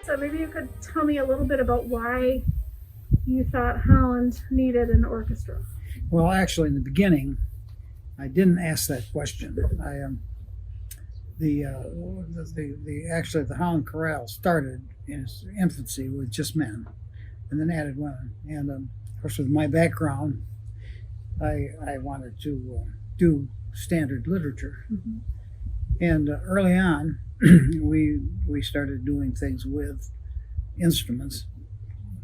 So maybe you could tell me a little bit about why you thought Holland needed an orchestra. Well, actually, in the beginning, I didn't ask that question. Actually the Holland Chorale started in its infancy with just men, and then added women. And of course, with my background, I wanted to do standard literature. Mm-hmm. And early on, we started doing things with instruments,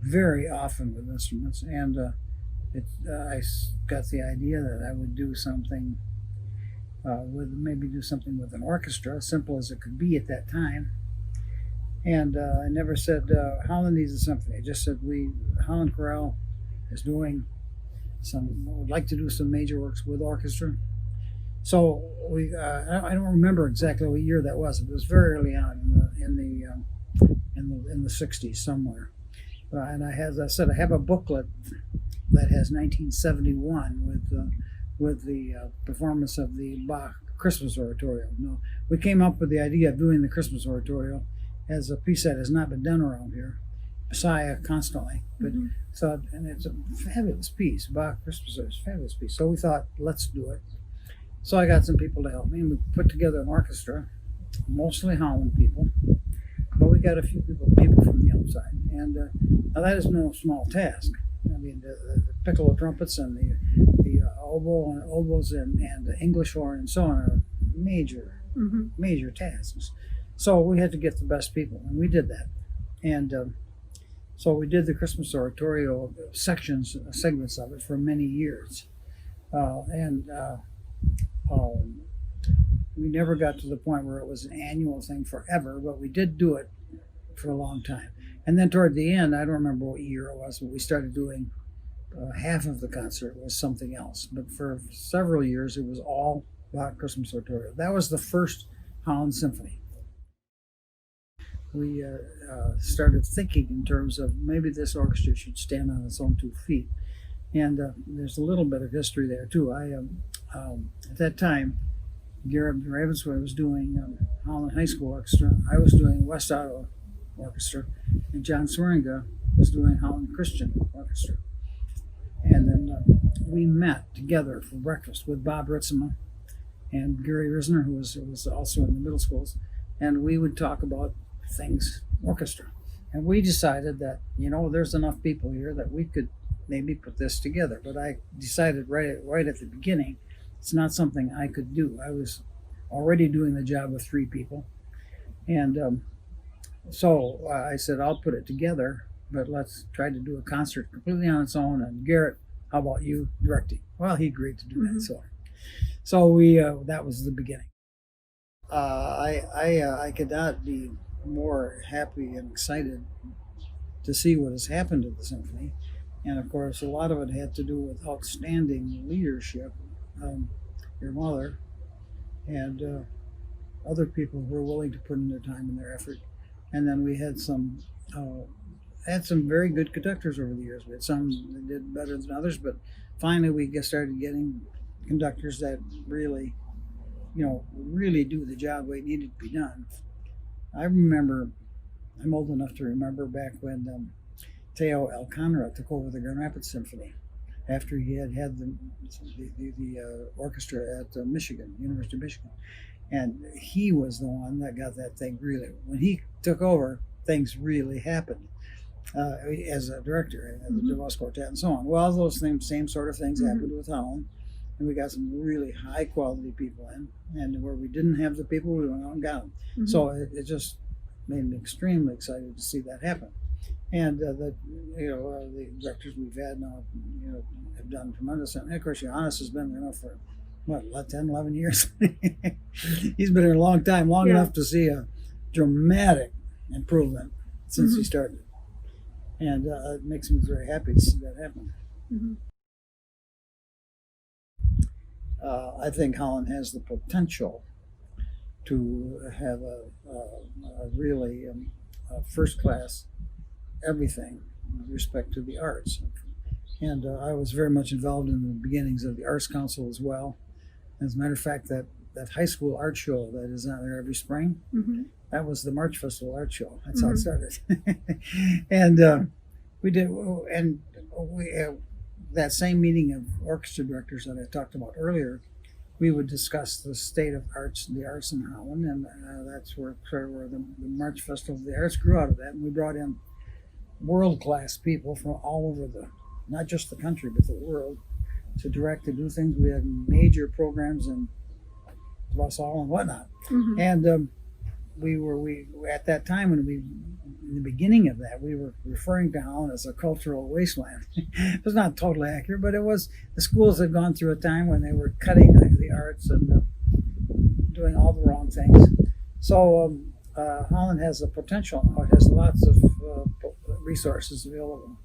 very often with instruments, and I got the idea that I would do something do something with an orchestra, simple as it could be at that time. And I never said Holland needs a symphony. I just said Holland Chorale is doing would like to do some major works with orchestra. So I don't remember exactly what year that was. It was very early on in the 60s somewhere. And as I said, I have a booklet that has 1971 with the performance of the Bach Christmas Oratorio. No, we came up with the idea of doing the Christmas Oratorio as a piece that has not been done around here. Messiah constantly, but and it's a fabulous piece. Bach Christmas is a fabulous piece. So we thought, let's do it. So I got some people to help me, and we put together an orchestra, mostly Holland people, but we got a few people from the outside. And now that is no small task. I mean, the piccolo trumpets and the oboes and the English horn and so on are major tasks. So we had to get the best people, and we did that. And so we did the Christmas Oratorio segments of it for many years. We never got to the point where it was an annual thing forever, but we did do it for a long time. And then toward the end, I don't remember what year it was, but we started doing half of the concert was something else. But for several years, it was all about Christmas Oratorio. That was the first Holland Symphony. We started thinking in terms of maybe this orchestra should stand on its own 2 feet. And there's a little bit of history there, too. At that time, Garrett Ravenswood was doing Holland High School Orchestra. I was doing West Ottawa Orchestra, and John Swearinga was doing Holland Christian Orchestra. And then we met together for breakfast with Bob Ritzema and Gary Risner, who was also in the middle schools, and we would talk about things orchestra. And we decided that, there's enough people here that we could maybe put this together. But I decided right at the beginning, it's not something I could do. I was already doing the job with 3 people. And so I said, I'll put it together, but let's try to do a concert completely on its own. And Garrett, how about you directing? Well, he agreed to do that. So we that was the beginning. I could not be more happy and excited to see what has happened to the symphony. And of course, a lot of it had to do with outstanding leadership. Your mother and other people who were willing to put in their time and their effort. And then we had some very good conductors over the years. We had some that did better than others, but finally we started getting conductors that really do the job where it needed to be done. I'm old enough to remember back when Theo Elkanra took over the Grand Rapids Symphony after he had the orchestra at University of Michigan. And he was the one that got that thing really, when he took over, things really happened as a director and the DeVos Quartet and so on. Well, those same sort of things happened with Holland. And we got some really high quality people in, and where we didn't have the people, we went out and got them. So it just made me extremely excited to see that happen. And the directors we've had now, have done tremendous. And of course, Johannes has been there for 10, 11 years. He's been here a long time, long enough to see a dramatic improvement since he started. And it makes me very happy to see that happen. I think Holland has the potential to have a really first-class everything with respect to the arts. And I was very much involved in the beginnings of the Arts Council as well. As a matter of fact, that that high school art show that is on there every spring. Mm-hmm. That was the March Festival art show. That's how it started. And we did, and we that same meeting of orchestra directors that I talked about earlier, we would discuss the state of the arts in Holland, and that's where the March Festival of the Arts grew out of that. And we brought in world-class people from all over not just the country, but the world, to direct, to do things. We had major programs in Russell and whatnot. Mm-hmm. And we at that time, in the beginning of that, we were referring to Holland as a cultural wasteland. It was not totally accurate, but it was. The schools had gone through a time when they were cutting the arts and doing all the wrong things. So Holland has the potential. It has lots of resources available,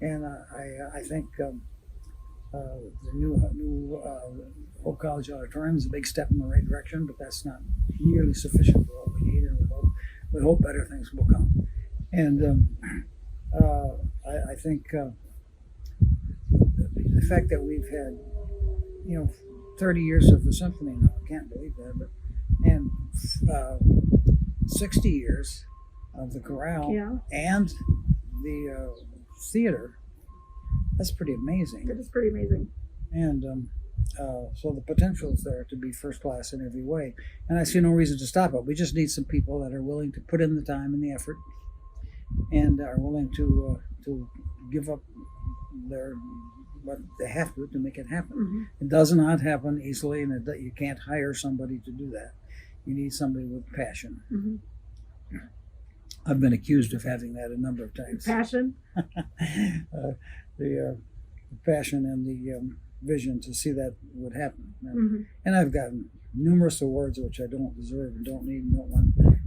and I think the new Hope College Auditorium is a big step in the right direction, but that's not nearly sufficient for what we need, and we hope better things will come. And I think the fact that we've had 30 years of the symphony now, I can't believe that, but and 60 years of the chorale and the theater. That's pretty amazing. It is pretty amazing. And so the potential is there to be first class in every way. And I see no reason to stop it. We just need some people that are willing to put in the time and the effort, and are willing to give up what they have to make it happen. Mm-hmm. It does not happen easily, and you can't hire somebody to do that. You need somebody with passion. Mm-hmm. I've been accused of having that a number of times. Passion? The passion and the vision to see that would happen. And I've gotten numerous awards which I don't deserve and don't need,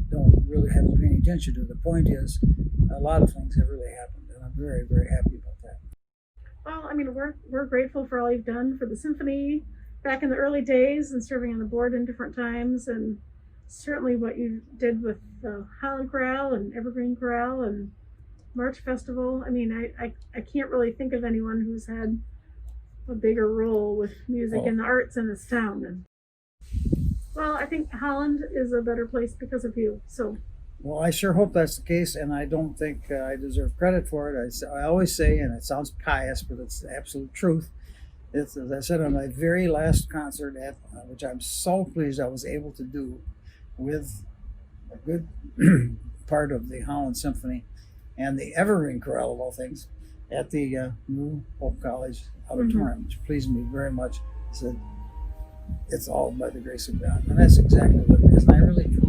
don't really have to pay any attention to. The point is, a lot of things have really happened, and I'm very, very happy about that. Well, I mean, we're grateful for all you've done for the symphony back in the early days and serving on the board in different times, and certainly what you did with the Holland Chorale and Evergreen Chorale and March Festival. I mean, I can't really think of anyone who's had a bigger role with music and the arts in this town. And, well, I think Holland is a better place because of you. So. Well, I sure hope that's the case, and I don't think I deserve credit for it. I always say, and it sounds pious, but it's the absolute truth. It's, as I said, on my very last concert, which I'm so pleased I was able to do with a good part of the Holland Symphony and the Evergreen Chorale, of all things, at the new Hope College Auditorium, which pleased me very much. I said, it's all by the grace of God. And that's exactly what it is. And I really do